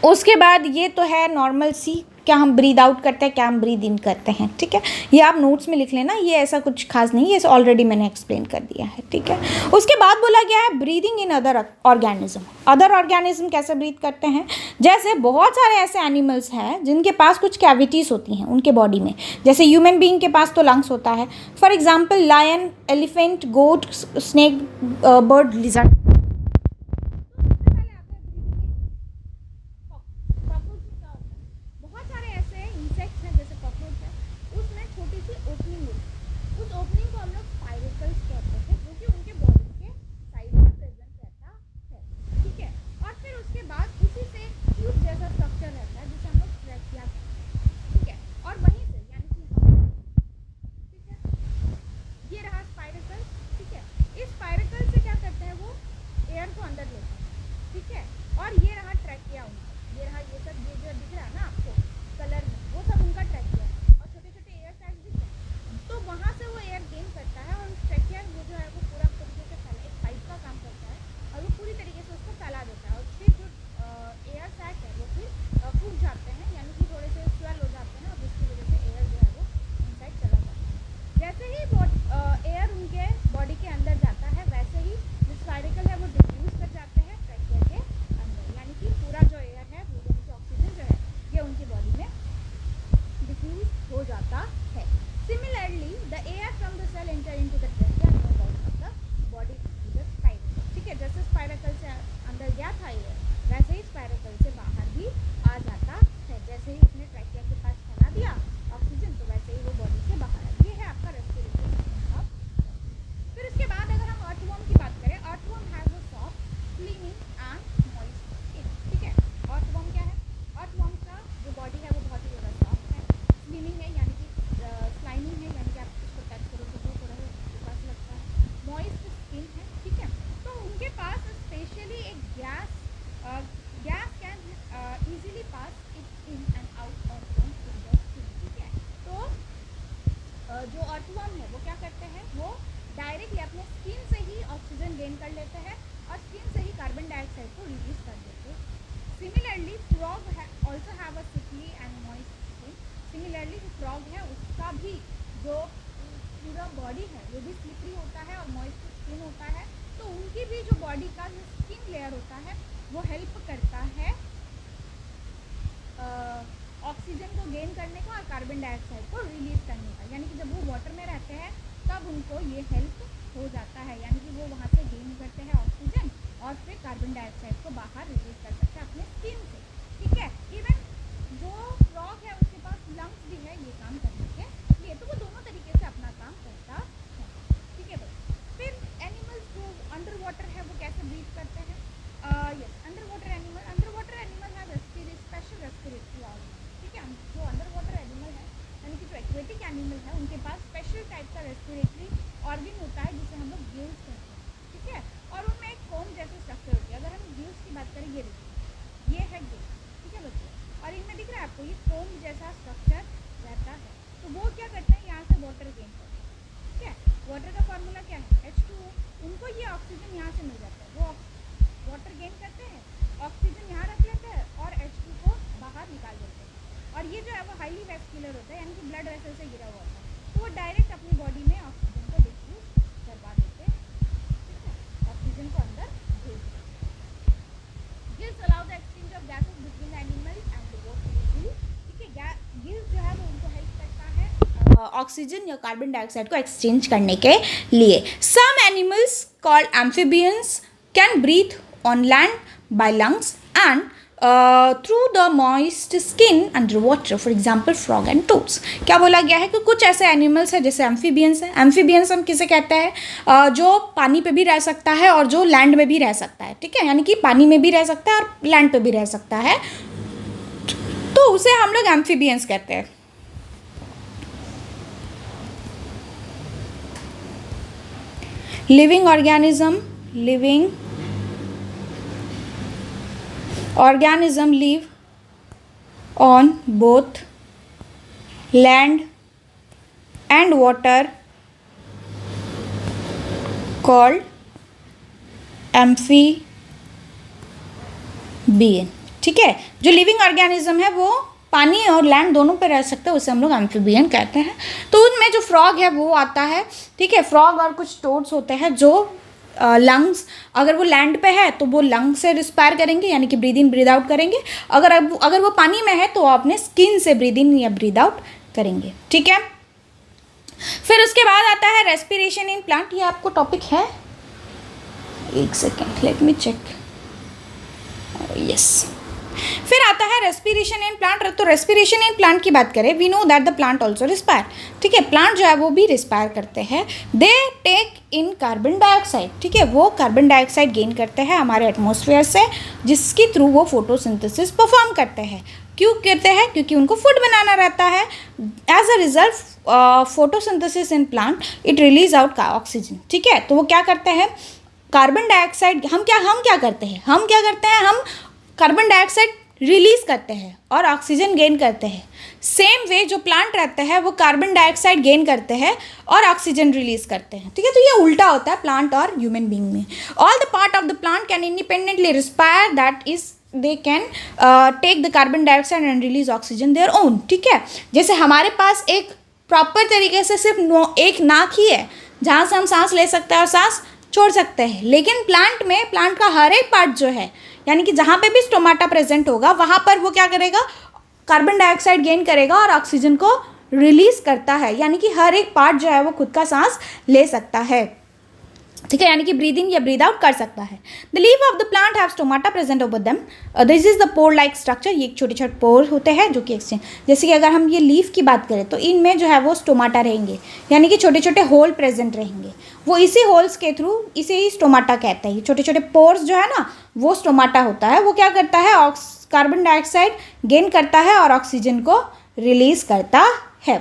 उसके बाद ये तो है नॉर्मल सी, क्या हम ब्रीद आउट करते हैं, क्या हम ब्रीद इन करते हैं। ठीक है, ये आप नोट्स में लिख लेना, ये ऐसा कुछ खास नहीं है, ये ऑलरेडी मैंने एक्सप्लेन कर दिया है। ठीक है, उसके बाद बोला गया है breathing in other organism. Other organism कैसे ब्रीथ करते हैं, जैसे बहुत सारे ऐसे एनिमल्स हैं जिनके पास कुछ कैविटीज़ होती हैं उनके बॉडी में, जैसे ह्यूमन बीइंग के पास तो लंग्स होता है। For example lion, elephant, goat, snake, bird, lizard. जो अर्थवर्म है वो क्या करते हैं, वो डायरेक्टली अपने स्किन से ही ऑक्सीजन गेन कर लेते हैं और स्किन से ही कार्बन डाइऑक्साइड को रिलीज कर देते हैं। Similarly frog also have a sickly and moist skin. Similarly जो फ्रॉग है उसका भी जो पूरा बॉडी है वो भी स्लिपरी होता है और मॉइस्ट स्किन होता है, तो उनकी भी जो बॉडी का जो स्किन लेयर होता है वो हेल्प करता है ऑक्सीजन को गेन करने का और कार्बन डाइऑक्साइड को रिलीज करने का। यानी कि जब वो वाटर में रहते हैं तब उनको ये हेल्प हो जाता है, यानी कि वो वहाँ से गेन करते हैं ऑक्सीजन और फिर कार्बन डाइऑक्साइड को बाहर रिलीज कर सकते हैं अपने स्किन से। ठीक है, इवन जो फ्रॉग है उसके पास लंग्स भी है ये काम करने के लिए, तो वो दोनों तरीके से अपना काम करता है। ठीक है भाई, फिर एनिमल्स जो अंडर वाटर है वो कैसे ब्रीथ करते हैं। यस, अंडर वाटर एनिमल है स्पेशल रेस्पिरेटरी ऑर्गन। ठीक है, जो अंडर वाटर एनिमल है यानी कि जो एक्वेटिक एनिमल है उनके पास स्पेशल टाइप का रेस्पिरेटरी ऑर्गन होता है जिसे हम लोग गिल्स कहते हैं। ठीक है, और उनमें एक फोम जैसे स्ट्रक्चर होती है। अगर हम गिल्स की बात करें, ये है गिल्स। ठीक है बच्चों, और इनमें दिख रहा है आपको ये फोम जैसा स्ट्रक्चर रहता है, तो वो क्या करते हैं यहाँ से वाटर गेन करते हैं। ठीक है, वाटर का फॉर्मूला क्या है, H2O। उनको ये ऑक्सीजन यहाँ से मिल जाता है, वो वाटर गेन करते हैं, ऑक्सीजन यहाँ रख लेते हैं और H2 को बाहर निकाल देते हैं। और ये जो है वो हाईली वैस्कुलर होता है, यानी कि ब्लड वेसल से गिरा हुआ होता है, तो वो डायरेक्ट अपनी बॉडी में ऑक्सीजन को डिफ्यूज करवा देते हैं। ठीक है, ऑक्सीजन को अंदर भेज देते हैं। Gills allow the exchange of gases between animals and the water. ठीक है, गिल्स जो है वो उनको हेल्प करता है ऑक्सीजन या कार्बन डाइऑक्साइड को एक्सचेंज करने के लिए। Some animals called amphibians can breathe on land by lungs and through the moist skin under water, for example frog and toads. क्या बोला गया है कि कुछ ऐसे एनिमल्स हैं जैसे एम्फीबियंस है। एम्फीबियंस हम किसे कहते हैं? जो पानी पे भी रह सकता है और जो लैंड में भी रह सकता है, ठीक है, यानी कि पानी में भी रह सकता है और लैंड पे भी रह सकता है, तो उसे हम लोग एम्फीबियंस कहते हैं। Living organism live on both land and water called amphibian, ठीक है। जो लिविंग ऑर्गेनिज्म है वो पानी और लैंड दोनों पे रह सकते हैं, उसे हम लोग एम्फीबियन कहते हैं। तो उनमें जो फ्रॉग है वो आता है, ठीक है। फ्रॉग और कुछ टोड्स होते हैं जो लंग्स, अगर वो लैंड पे है तो वो लंग से रिस्पायर करेंगे, यानी कि ब्रीद इन ब्रीद आउट करेंगे। अगर वो पानी में है तो अपने स्किन से ब्रीद इन या ब्रीद आउट करेंगे, ठीक है। फिर उसके बाद आता है रेस्पिरेशन इन प्लांट। ये आपको टॉपिक है, एक second let me check, yes. फिर आता है रेस्पिरेशन इन प्लांट। तो रेस्पिरेशन इन प्लांट की बात करें, we know that the plant also respire, ठीक है। प्लांट जो है वो भी रिस्पायर करते हैं। They take in carbon dioxide, ठीक है, वो कार्बन डाइऑक्साइड गेन करते हैं हमारे एटमॉस्फेयर से, जिसके थ्रू वो फोटोसिंथेसिस परफॉर्म करते हैं। क्यों करते हैं? क्योंकि उनको फूड बनाना रहता है। As a result photosynthesis in plant it release out oxygen, ठीक है। तो वो क्या करते हैं? कार्बन डाइऑक्साइड, हम क्या करते हैं? हम कार्बन डाइऑक्साइड रिलीज करते हैं और ऑक्सीजन गेन करते हैं। सेम वे जो प्लांट रहते हैं वो कार्बन डाइऑक्साइड गेन करते हैं और ऑक्सीजन रिलीज करते हैं, ठीक है। तो ये उल्टा होता है प्लांट और ह्यूमन बीइंग में। All the part of the plant can independently respire, that is they can take the carbon dioxide and release oxygen their own, ठीक है। जैसे हमारे पास एक प्रॉपर तरीके से सिर्फ एक नाक ही है जहाँ से हम सांस ले सकते हैं और सांस छोड़ सकते हैं, लेकिन प्लांट का हर एक पार्ट जो है, यानी कि जहाँ पे भी स्टोमाटा प्रेजेंट होगा वहाँ पर वो क्या करेगा? कार्बन डाइऑक्साइड गेन करेगा और ऑक्सीजन को रिलीज करता है, यानी कि हर एक पार्ट जो है वो खुद का सांस ले सकता है, ठीक है, यानी कि ब्रीद इन या ब्रीद आउट कर सकता है। The leave of the plant have stomata present over them, this is the pore like structure. ये छोटे छोटे पोर होते हैं जो कि एक्सचेंज, जैसे कि अगर हम ये लीफ की बात करें तो इनमें जो है वो स्टोमाटा रहेंगे, यानी कि छोटे छोटे होल प्रेजेंट रहेंगे। वो इसी होल्स के थ्रू, इसे ही स्टोमाटा कहते हैं। छोटे छोटे पोर्स जो है ना वो स्टोमाटा होता है। वो क्या करता है? कार्बन डाइऑक्साइड गेन करता है और ऑक्सीजन को रिलीज करता है,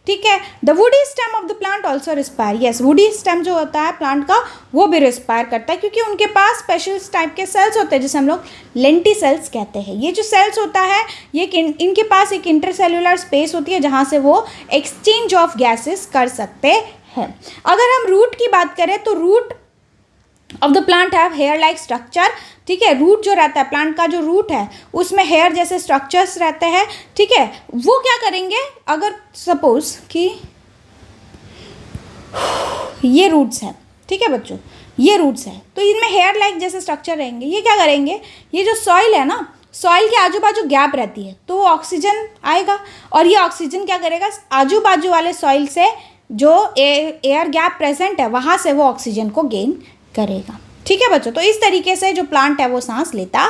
ठीक है। The woody stem of the plant also respire, yes, woody stem जो होता है प्लांट का वो भी रिस्पायर करता है, क्योंकि उनके पास स्पेशल टाइप के सेल्स होते हैं जिसे हम लोग लेंटी सेल्स कहते हैं। ये जो सेल्स होता है ये इनके पास एक इंटरसेल्युलर स्पेस होती है जहाँ से वो एक्सचेंज ऑफ गैसेस कर सकते हैं। अगर हम रूट की बात करें तो root of the plant have hair like structure, ठीक है। रूट जो रहता है प्लांट का, जो रूट है उसमें हेयर जैसे स्ट्रक्चर्स रहते हैं, ठीक है। वो क्या करेंगे? अगर सपोज कि ये रूट्स है, ठीक है बच्चों, ये रूट्स है, तो इनमें हेयर लाइक जैसे स्ट्रक्चर रहेंगे। ये क्या करेंगे? ये जो सॉइल है ना, सॉइल के आजू बाजू गैप रहती है तो ऑक्सीजन आएगा, और ये ऑक्सीजन क्या करेगा? आजू बाजू वाले सॉइल से जो एयर गैप प्रेजेंट है वहाँ से वो ऑक्सीजन को गेन करेगा, ठीक है बच्चों। तो इस तरीके से जो प्लांट है वो सांस लेता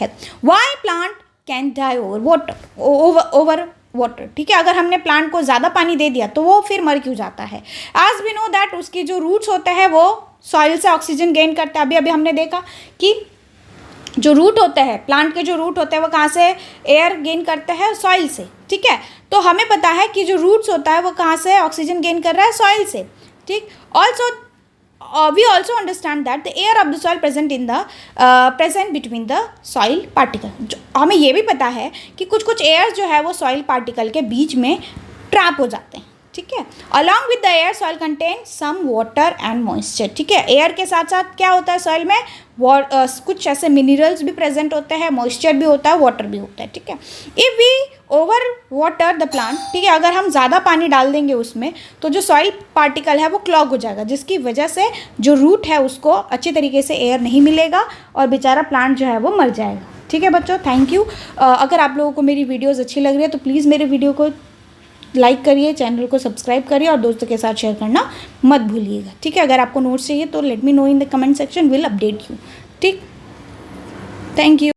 है। Why plant can die over water, ठीक है। अगर हमने प्लांट को ज़्यादा पानी दे दिया तो वो फिर मर क्यों जाता है? एज वी नो दैट उसके जो रूट्स होते हैं वो सॉइल से ऑक्सीजन गेन करते हैं। अभी हमने देखा कि जो रूट होते हैं प्लांट के, जो रूट होते हैं वो कहाँ से एयर गेन करते हैं? सॉइल से, ठीक है। तो हमें पता है कि जो रूट्स होता है वो कहाँ से ऑक्सीजन गेन कर रहा है? सॉइल से, ठीक। Also we also understand that the air of the soil present between the soil particle। हमें ये भी पता है कि कुछ एयर जो है वो सॉइल पार्टिकल के बीच में ट्रैप हो जाते हैं, ठीक है। Along with the air soil contain some water and moisture, ठीक है। एयर के साथ साथ क्या होता है सॉइल में? कुछ ऐसे मिनरल्स भी प्रेजेंट होते हैं, मॉइस्चर भी होता है, वाटर भी होता है, ठीक है। If we over water the plant, ठीक है, अगर हम ज़्यादा पानी डाल देंगे उसमें तो जो सॉइल पार्टिकल है वो क्लॉग हो जाएगा, जिसकी वजह से जो रूट है उसको अच्छे तरीके से एयर नहीं मिलेगा और बेचारा प्लांट जो है वो मर जाएगा, ठीक है बच्चों। Thank you. अगर आप लोगों को मेरी वीडियोज़ अच्छी लग रही है तो प्लीज़ मेरे वीडियो को लाइक करिए, चैनल को सब्सक्राइब करिए और दोस्तों के साथ शेयर करना मत भूलिएगा, ठीक है। अगर आपको नोट्स चाहिए तो let me know in the comment section, will update you, ठीक। Thank you.